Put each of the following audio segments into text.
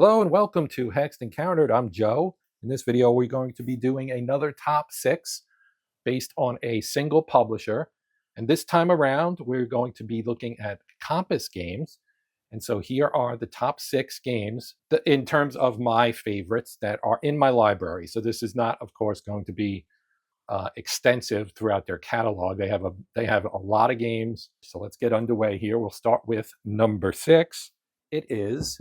Hello and welcome to Hexed Encountered. I'm Joe. In this video, we're going to be doing another top 6 based on a single publisher. And this time around, we're going to be looking at Compass games. And so here are the top 6 games in terms of my favorites that are in my library. So this is not, of course, going to be extensive throughout their catalog. They have a lot of games. So let's get underway here. We'll start with number 6. It is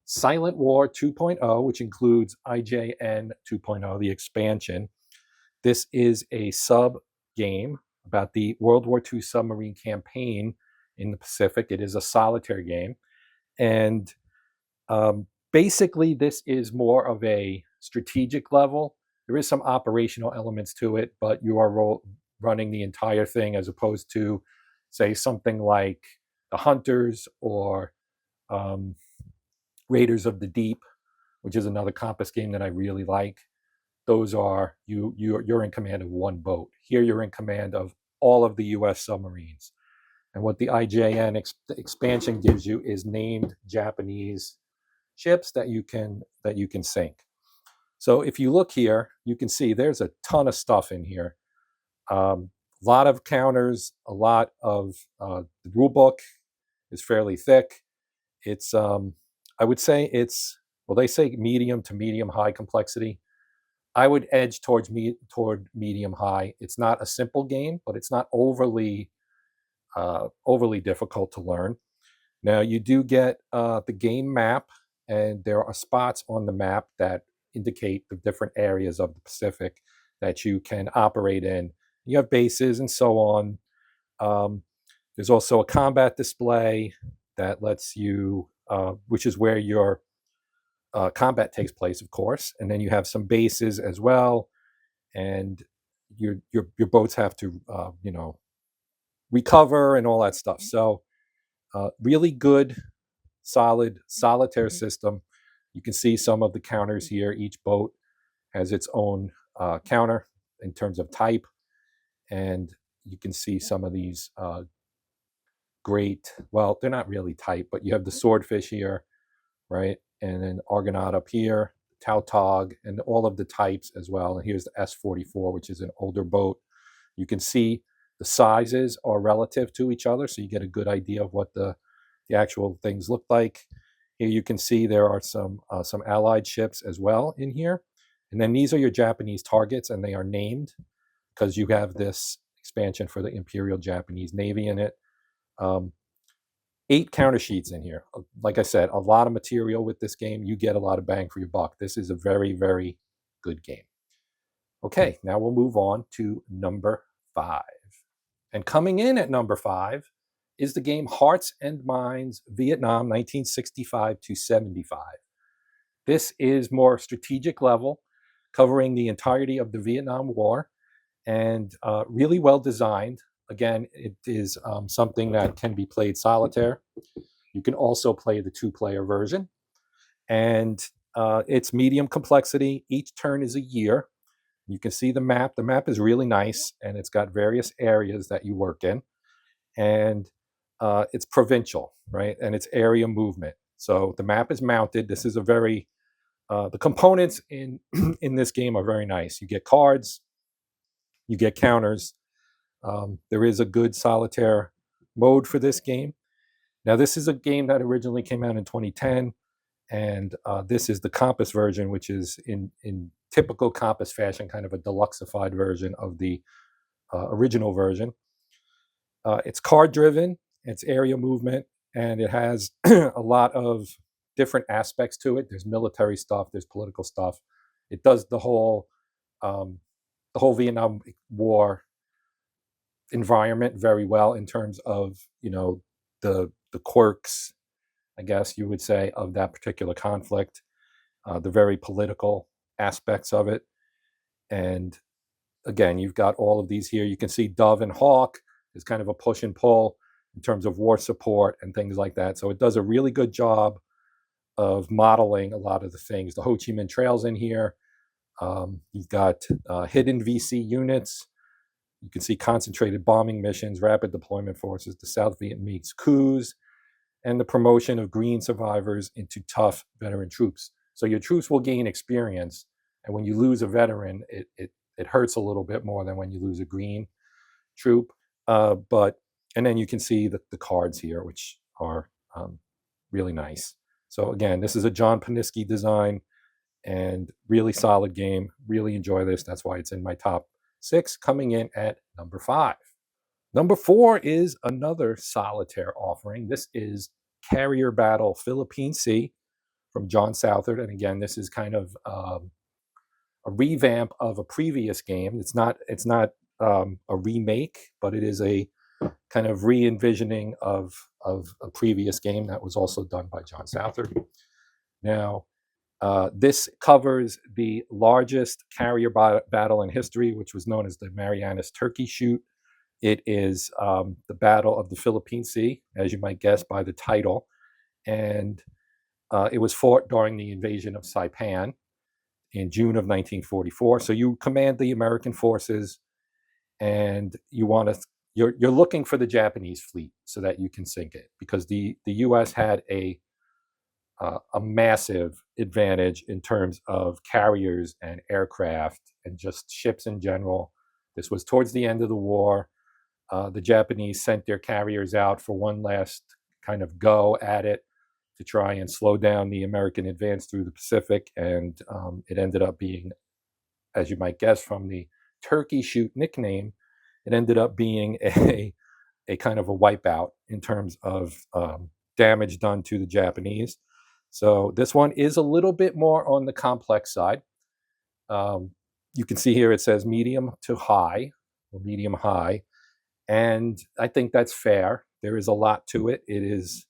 Silent War 2.0, which includes IJN 2.0, the expansion. This is a sub game about the World War II submarine campaign in the Pacific. It is a solitaire game. And basically, this is more of a strategic level. There is some operational elements to it, but you are running the entire thing as opposed to, say, something like The Hunters or Raiders of the Deep, which is another Compass game that I really like. Those are you're in command of one boat. Here you're in command of all of the U.S. submarines. And what the IJN expansion gives you is named Japanese ships that you can sink. So if you look here, you can see there's a ton of stuff in here. A lot of counters, a lot of the rule book is fairly thick. It's I would say it's, well, they say medium to medium high complexity. I would edge toward medium high. It's not a simple game, but it's not overly difficult to learn. Now you do get the game map, and there are spots on the map that indicate the different areas of the Pacific that you can operate in. You have bases and so on. There's also a combat display that lets you, which is where your combat takes place, of course. And then you have some bases as well, and your boats have to, recover and all that stuff. So, really good, solid solitaire system. You can see some of the counters here. Each boat has its own counter in terms of type, and you can see some of these great, well, they're not really type, but you have the swordfish here, right? And then Argonaut up here, Tautog, and all of the types as well. And here's the S-44, which is an older boat. You can see the sizes are relative to each other, so you get a good idea of what the actual things look like. Here you can see there are some Allied ships as well in here. And then these are your Japanese targets, and they are named because you have this expansion for the Imperial Japanese Navy in it. 8 counter sheets in here. Like I said, a lot of material with this game. You get a lot of bang for your buck. This is a very, very good game. Okay, now we'll move on to number 5. And coming in at number 5 is the game Hearts and Minds Vietnam 1965 to 75. This is more strategic level, covering the entirety of the Vietnam War, and really well designed. Again, it is something that can be played solitaire. You can also play the 2-player version. And it's medium complexity. Each turn is a year. You can see the map. The map is really nice, and it's got various areas that you work in. And it's provincial, right? And it's area movement. So the map is mounted. This is a very, the components in this game are very nice. You get cards, you get counters. There is a good solitaire mode for this game. Now, this is a game that originally came out in 2010, and this is the Compass version, which is in typical Compass fashion, kind of a deluxeified version of the original version. It's card-driven, it's area movement, and it has a lot of different aspects to it. There's military stuff, there's political stuff. It does the whole Vietnam War environment very well in terms of, the quirks, I guess you would say, of that particular conflict, the very political aspects of it. And again, you've got all of these here. You can see Dove and Hawk is kind of a push and pull in terms of war support and things like that. So it does a really good job of modeling a lot of the things. The Ho Chi Minh Trail's in here. You've got hidden VC units. You can see concentrated bombing missions, rapid deployment forces, the South Vietnamese coups, and the promotion of green survivors into tough veteran troops. So your troops will gain experience, and when you lose a veteran, it hurts a little bit more than when you lose a green troop. But and then you can see the cards here, which are really nice. So again, this is a John Paniski design and really solid game. Really enjoy this. That's why it's in my top 6, coming in at number 5. Number 4 is another solitaire offering. This is Carrier Battle Philippine Sea from John Southard. And again, this is kind of a revamp of a previous game. It's not a remake, but it is a kind of re-envisioning of a previous game that was also done by John Southard. Now, this covers the largest carrier battle in history, which was known as the Marianas Turkey Shoot. It is the Battle of the Philippine Sea, as you might guess by the title. And it was fought during the invasion of Saipan in June of 1944. So you command the American forces, and you're looking for the Japanese fleet so that you can sink it, because the U.S. had a massive advantage in terms of carriers and aircraft and just ships in general. This was towards the end of the war. The Japanese sent their carriers out for one last kind of go at it to try and slow down the American advance through the Pacific, and it ended up being, as you might guess from the Turkey Shoot nickname, it ended up being a kind of a wipeout in terms of damage done to the Japanese. So this one is a little bit more on the complex side. You can see here it says medium to high, or medium high, and I think that's fair. There is a lot to it. It is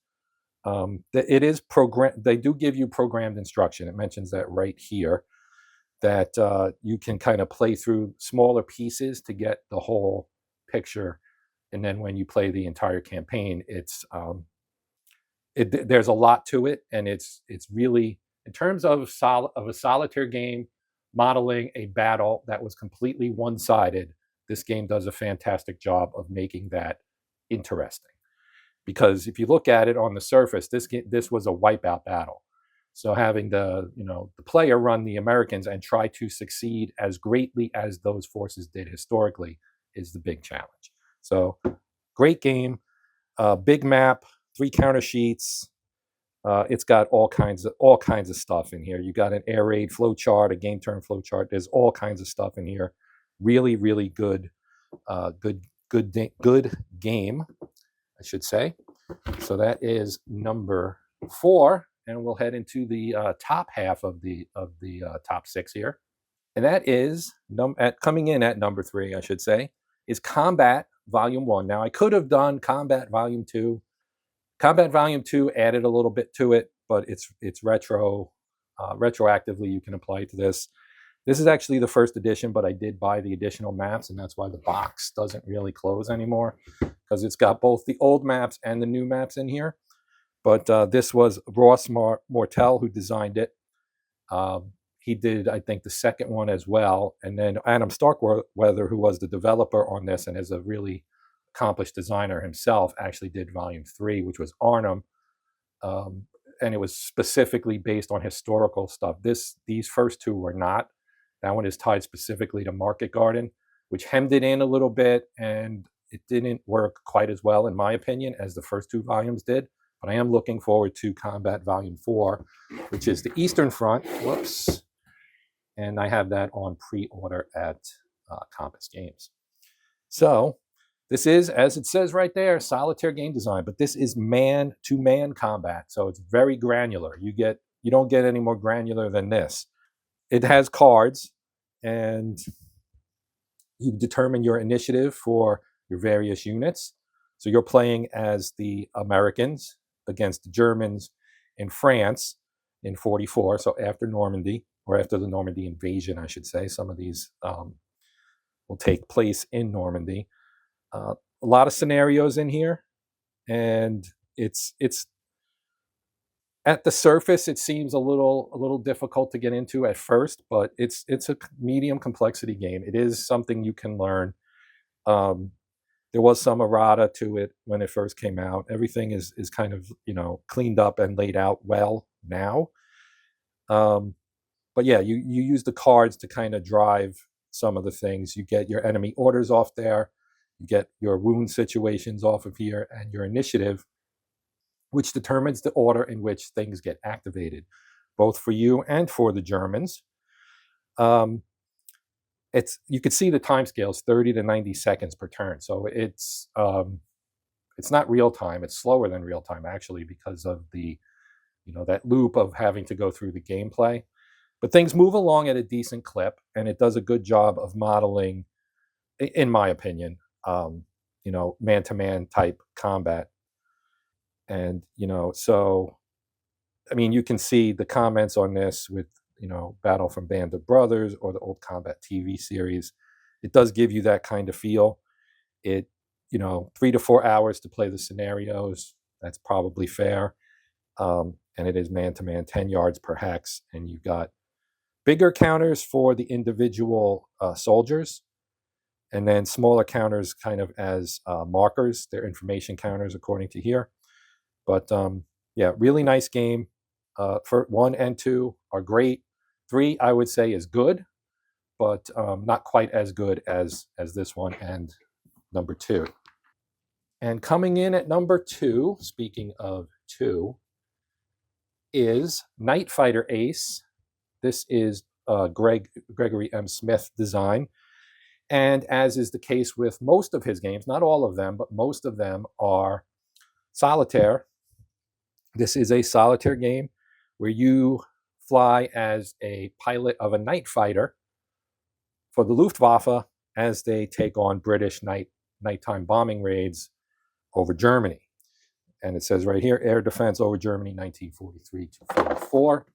program. They do give you programmed instruction. It mentions that right here, that you can kind of play through smaller pieces to get the whole picture, and then when you play the entire campaign, there's a lot to it, and it's really, in terms of a solitaire game modeling a battle that was completely one-sided, this game does a fantastic job of making that interesting. Because if you look at it on the surface, this was a wipeout battle. So having the player run the Americans and try to succeed as greatly as those forces did historically is the big challenge. So great game, big map, 3 counter sheets. It's got all kinds of stuff in here. You got an air raid flow chart, a game turn flow chart. There's all kinds of stuff in here. Really, really good game, I should say. So that is number 4, and we'll head into the top half of the top 6 here, and that is coming in at number 3, I should say, is Combat Volume 1. Now I could have done Combat Volume 2. Combat Volume 2 added a little bit to it, but it's retroactively you can apply it to this. This is actually the first edition, but I did buy the additional maps, and that's why the box doesn't really close anymore, because it's got both the old maps and the new maps in here. But this was Ross Mortel who designed it. He did, I think, the second one as well. And then Adam Starkweather, who was the developer on this and is a really accomplished designer himself, actually did Volume 3, which was Arnhem. And it was specifically based on historical stuff. These first 2 were not. That one is tied specifically to Market Garden, which hemmed it in a little bit, and it didn't work quite as well, in my opinion, as the first 2 volumes did. But I am looking forward to Combat Volume 4, which is the Eastern Front. Whoops. And I have that on pre-order at Compass Games. So this is, as it says right there, solitaire game design, but this is man-to-man combat, so it's very granular. You don't get any more granular than this. It has cards, and you determine your initiative for your various units. So you're playing as the Americans against the Germans in France in 44, so after Normandy, or after the Normandy invasion, I should say. Some of these will take place in Normandy. A lot of scenarios in here, and it's at the surface, it seems a little difficult to get into at first, but it's a medium complexity game. It is something you can learn. There was some errata to it when it first came out. Everything is kind of, cleaned up and laid out well now. But yeah, you use the cards to kind of drive some of the things. You get your enemy orders off there, you get your wound situations off of here, and your initiative, which determines the order in which things get activated, both for you and for the Germans. You could see the time scales 30 to 90 seconds per turn, so it's not real time. It's slower than real time actually, because of the that loop of having to go through the gameplay. But things move along at a decent clip, and it does a good job of modeling, in my opinion, man-to-man type combat. And so I mean, you can see the comments on this with Battle from Band of Brothers or the old Combat TV series. It does give you that kind of feel. It 3 to 4 hours to play the scenarios. That's probably fair. And it is man-to-man, 10 yards per hex, and you've got bigger counters for the individual soldiers, and then smaller counters kind of as markers. They're information counters according to here. But yeah, really nice game. For 1 and 2 are great. 3, I would say, is good, but not quite as good as this one and number 2. And coming in at number 2, speaking of 2, is Night Fighter Ace. This is Gregory M. Smith design. And as is the case with most of his games, not all of them, but most of them are solitaire. This is a solitaire game where you fly as a pilot of a night fighter for the Luftwaffe as they take on British nighttime bombing raids over Germany. And it says right here, air defense over Germany, 1943 to 44.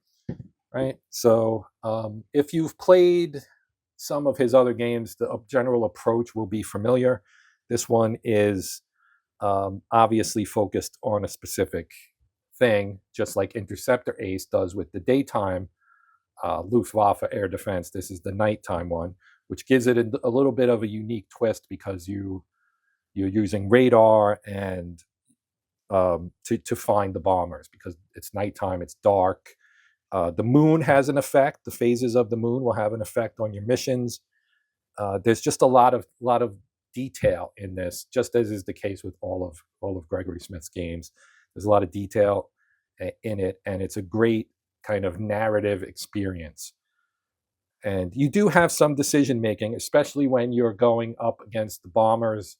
Right? So if you've played some of his other games, the general approach will be familiar. This one is obviously focused on a specific thing, just like Interceptor Ace does with the daytime Luftwaffe air defense. This is the nighttime one, which gives it a little bit of a unique twist because you're using radar and to find the bombers, because it's nighttime, it's dark. The moon has an effect. The phases of the moon will have an effect on your missions. There's just a lot of detail in this, just as is the case with all of Gregory Smith's games. There's a lot of detail in it, and it's a great kind of narrative experience. And you do have some decision making, especially when you're going up against the bombers.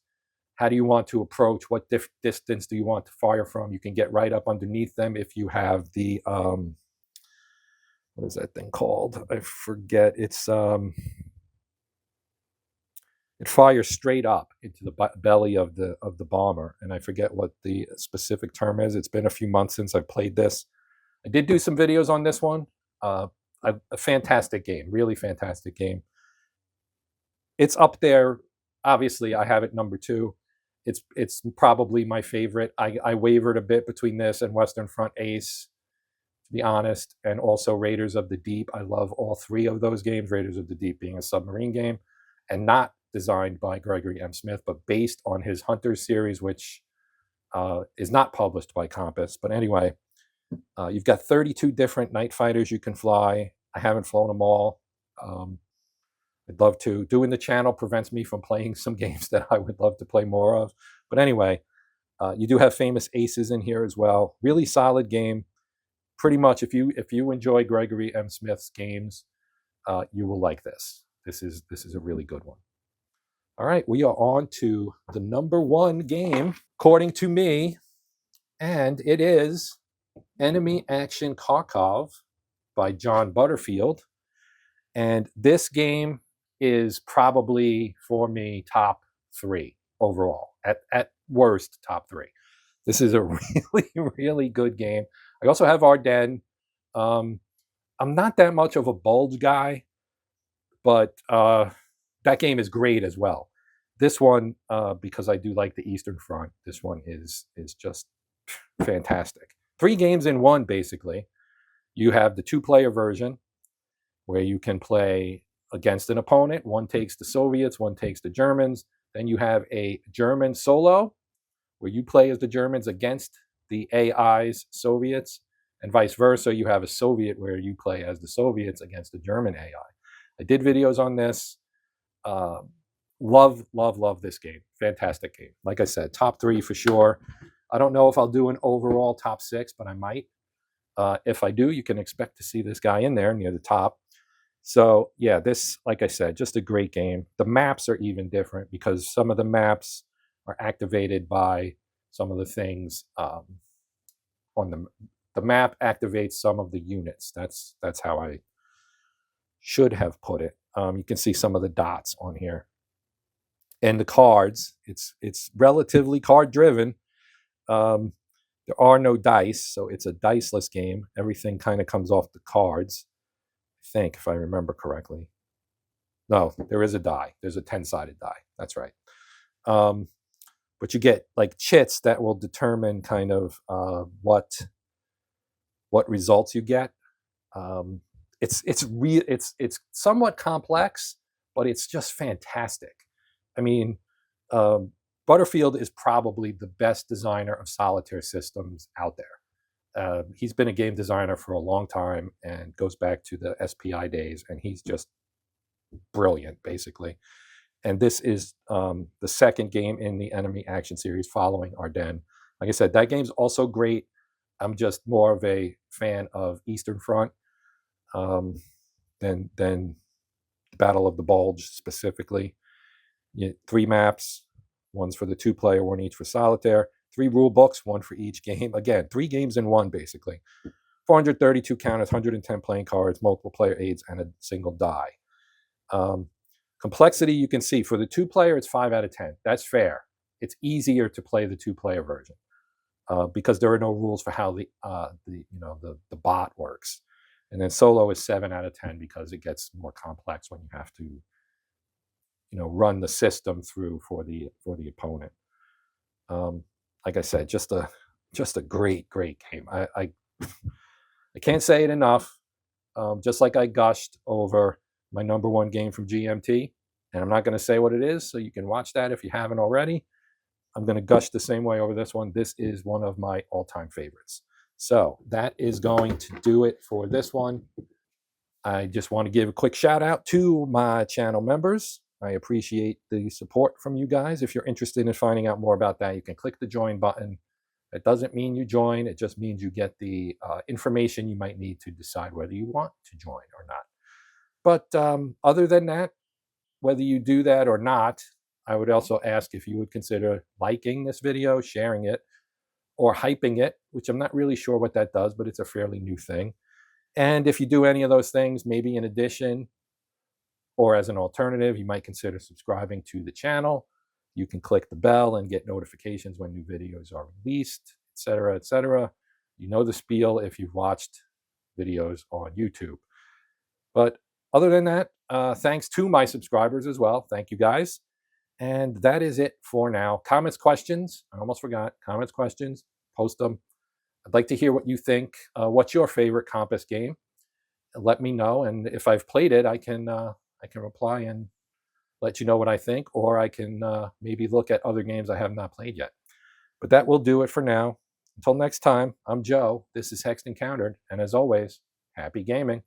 How do you want to approach? What distance do you want to fire from? You can get right up underneath them if you have the what is that thing called? I forget. It's it fires straight up into the belly of the bomber, and I forget what the specific term is. It's been a few months since I've played this. I did do some videos on this one. A fantastic game, really fantastic game. It's up there. Obviously, I have it number 2. It's probably my favorite. I wavered a bit between this and Western Front Ace, to be honest, and also Raiders of the Deep. I love all 3 of those games, Raiders of the Deep being a submarine game, and not designed by Gregory M. Smith, but based on his Hunters series, which is not published by Compass. But anyway, you've got 32 different night fighters you can fly. I haven't flown them all. I'd love to. Doing the channel prevents me from playing some games that I would love to play more of. But anyway, you do have famous aces in here as well. Really solid game. Pretty much, if you enjoy Gregory M. Smith's games, you will like this. This is a really good one. All right, we are on to the number 1 game, according to me, and it is Enemy Action Kharkov by John Butterfield. And this game is probably, for me, top 3 overall. At worst, top 3. This is a really, really good game. I also have Ardennes. I'm not that much of a Bulge guy, but that game is great as well. This one, because I do like the Eastern Front, this one is just fantastic. 3 games in one, basically. You have the 2-player version, where you can play against an opponent. One takes the Soviets, one takes the Germans. Then you have a German solo, where you play as the Germans against the AI's Soviets, and vice versa. You have a Soviet where you play as the Soviets against the German AI. I did videos on this. Love this game. Fantastic game. Like I said, top 3 for sure. I don't know if I'll do an overall top 6, but I might. If I do, you can expect to see this guy in there near the top. So yeah, this, like I said, just a great game. The maps are even different because some of the maps are activated by some of the things on the map activates some of the units. That's how I should have put it. You can see some of the dots on here. And the cards, it's relatively card driven. There are no dice, so it's a diceless game. Everything kind of comes off the cards, I think, if I remember correctly. No, there is a die. There's a 10-sided die. That's right. But you get like chits that will determine kind of what results you get. It's somewhat complex, but it's just fantastic. I mean, Butterfield is probably the best designer of solitaire systems out there. He's been a game designer for a long time and goes back to the SPI days, and he's just brilliant, basically. And this is the second game in the Enemy Action series following Ardennes. Like I said, that game's also great. I'm just more of a fan of Eastern Front than Battle of the Bulge specifically. 3 maps, one's for the 2-player, one each for solitaire. 3 rule books, one for each game. Again, 3 games in one, basically. 432 counters, 110 playing cards, multiple player aids, and a single die. Complexity, you can see for the 2-player, it's 5 out of 10. That's fair. It's easier to play the 2-player version because there are no rules for how the bot works. And then solo is 7 out of 10 because it gets more complex when you have to run the system through for the opponent. Like I said, just a great game. I can't say it enough. Just like I gushed over my number 1 game from GMT, and I'm not going to say what it is, so you can watch that if you haven't already. I'm going to gush the same way over this one. This is one of my all-time favorites. So that is going to do it for this one. I just want to give a quick shout out to my channel members. I appreciate the support from you guys. If you're interested in finding out more about that, you can click the join button. It doesn't mean you join. It just means you get the information you might need to decide whether you want to join or not. But other than that, whether you do that or not, I would also ask if you would consider liking this video, sharing it, or hyping it, which I'm not really sure what that does, but it's a fairly new thing. And if you do any of those things, maybe in addition or as an alternative, you might consider subscribing to the channel. You can click the bell and get notifications when new videos are released, etc., etc. You know the spiel if you've watched videos on YouTube. But other than that, thanks to my subscribers as well. Thank you, guys. And that is it for now. Comments, questions. I almost forgot. Comments, questions. Post them. I'd like to hear what you think. What's your favorite Compass game? Let me know. And if I've played it, I can reply and let you know what I think. Or I can maybe look at other games I have not played yet. But that will do it for now. Until next time, I'm Joe. This is Hexed Encountered. And as always, happy gaming.